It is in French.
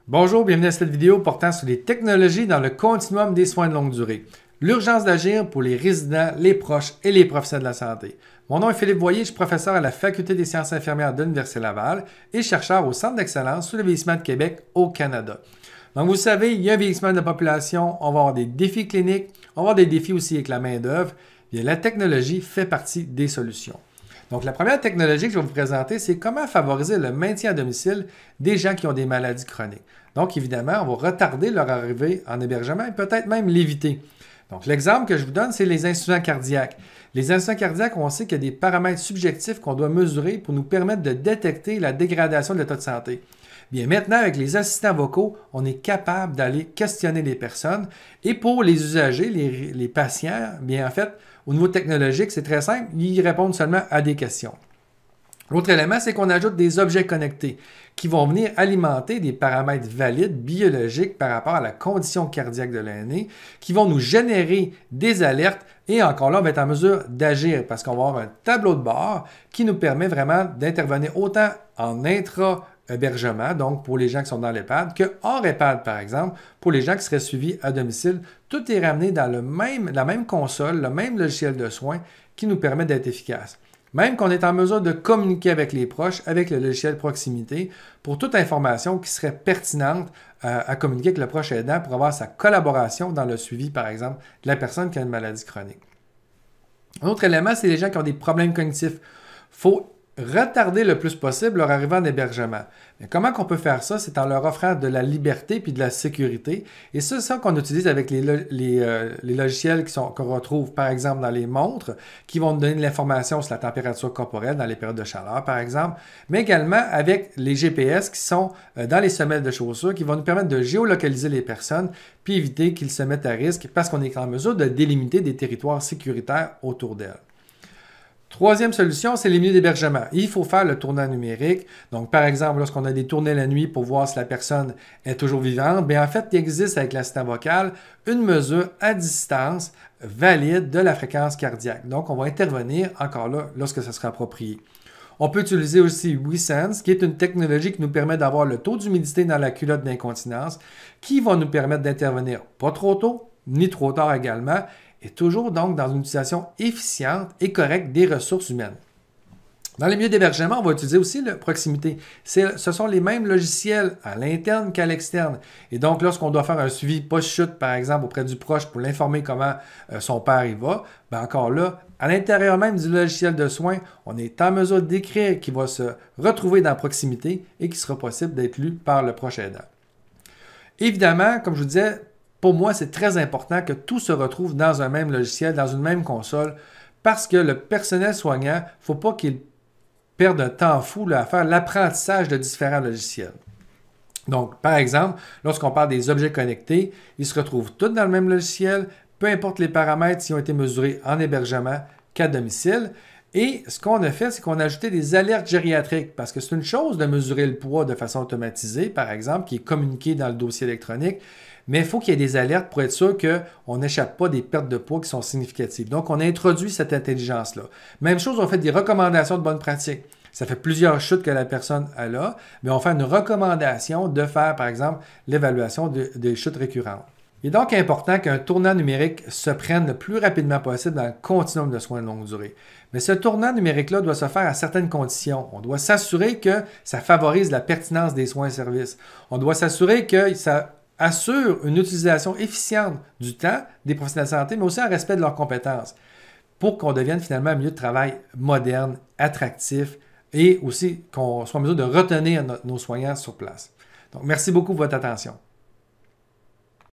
Bonjour, bienvenue à cette vidéo portant sur les technologies dans le continuum des soins de longue durée. L'urgence d'agir pour les résidents, les proches et les professionnels de la santé. Mon nom est Philippe Boyer, je suis professeur à la Faculté des sciences infirmières de l'Université Laval et chercheur au Centre d'excellence sur le vieillissement de Québec au Canada. Donc, vous savez, il y a un vieillissement de la population, on va avoir des défis cliniques, on va avoir des défis aussi avec la main-d'œuvre. La technologie fait partie des solutions. Donc, la première technologie que je vais vous présenter, c'est comment favoriser le maintien à domicile des gens qui ont des maladies chroniques. Donc, évidemment, on va retarder leur arrivée en hébergement et peut-être même l'éviter. Donc, l'exemple que je vous donne, c'est les insuffisants cardiaques. Les insuffisants cardiaques, on sait qu'il y a des paramètres subjectifs qu'on doit mesurer pour nous permettre de détecter la dégradation de l'état de santé. Bien, maintenant, avec les assistants vocaux, on est capable d'aller questionner les personnes. Et pour les usagers, les patients, bien, en fait, au niveau technologique, c'est très simple, ils répondent seulement à des questions. L'autre élément, c'est qu'on ajoute des objets connectés qui vont venir alimenter des paramètres valides biologiques par rapport à la condition cardiaque de l'aîné, qui vont nous générer des alertes et encore là, on va être en mesure d'agir parce qu'on va avoir un tableau de bord qui nous permet vraiment d'intervenir autant en intra-hébergement, donc pour les gens qui sont dans l'EHPAD, que hors EHPAD, par exemple, pour les gens qui seraient suivis à domicile. Tout est ramené dans la même console, le même logiciel de soins qui nous permet d'être efficace. Même qu'on est en mesure de communiquer avec les proches, avec le logiciel proximité, pour toute information qui serait pertinente à communiquer avec le proche aidant pour avoir sa collaboration dans le suivi, par exemple, de la personne qui a une maladie chronique. Un autre élément, c'est les gens qui ont des problèmes cognitifs. Il faut retarder le plus possible leur arrivée en hébergement. Mais comment qu'on peut faire ça? C'est en leur offrant de la liberté puis de la sécurité. Et c'est ça qu'on utilise avec les logiciels qu'on retrouve, par exemple, dans les montres, qui vont nous donner de l'information sur la température corporelle dans les périodes de chaleur, par exemple, mais également avec les GPS qui sont dans les semelles de chaussures, qui vont nous permettre de géolocaliser les personnes puis éviter qu'ils se mettent à risque parce qu'on est en mesure de délimiter des territoires sécuritaires autour d'elles. Troisième solution, c'est les milieux d'hébergement. Il faut faire le tournant numérique. Donc, par exemple, lorsqu'on a des tournées la nuit pour voir si la personne est toujours vivante, bien en fait, il existe avec l'assistant vocal une mesure à distance valide de la fréquence cardiaque. Donc, on va intervenir encore là lorsque ce sera approprié. On peut utiliser aussi WeSense, qui est une technologie qui nous permet d'avoir le taux d'humidité dans la culotte d'incontinence, qui va nous permettre d'intervenir pas trop tôt, ni trop tard également, et toujours donc dans une utilisation efficiente et correcte des ressources humaines. Dans les milieux d'hébergement, on va utiliser aussi la proximité. Ce sont les mêmes logiciels à l'interne qu'à l'externe. Et donc, lorsqu'on doit faire un suivi post-chute, par exemple, auprès du proche pour l'informer comment son père y va, bien encore là, à l'intérieur même du logiciel de soins, on est en mesure d'écrire qui va se retrouver dans la proximité et qui sera possible d'être lu par le proche aidant. Évidemment, comme je vous disais, pour moi, c'est très important que tout se retrouve dans un même logiciel, dans une même console, parce que le personnel soignant, il ne faut pas qu'il perde un temps fou à faire l'apprentissage de différents logiciels. Donc, par exemple, lorsqu'on parle des objets connectés, ils se retrouvent tous dans le même logiciel, peu importe les paramètres s'ils ont été mesurés en hébergement qu'à domicile. Et ce qu'on a fait, c'est qu'on a ajouté des alertes gériatriques, parce que c'est une chose de mesurer le poids de façon automatisée, par exemple, qui est communiqué dans le dossier électronique, mais il faut qu'il y ait des alertes pour être sûr qu'on n'échappe pas des pertes de poids qui sont significatives. Donc, on a introduit cette intelligence-là. Même chose, on fait des recommandations de bonne pratique. Ça fait plusieurs chutes que la personne a là, mais on fait une recommandation de faire, par exemple, l'évaluation des chutes récurrentes. Il est donc important qu'un tournant numérique se prenne le plus rapidement possible dans le continuum de soins de longue durée. Mais ce tournant numérique-là doit se faire à certaines conditions. On doit s'assurer que ça favorise la pertinence des soins et services. On doit s'assurer que ça assure une utilisation efficiente du temps des professionnels de santé, mais aussi un respect de leurs compétences pour qu'on devienne finalement un milieu de travail moderne, attractif et aussi qu'on soit en mesure de retenir nos soignants sur place. Donc, merci beaucoup pour votre attention.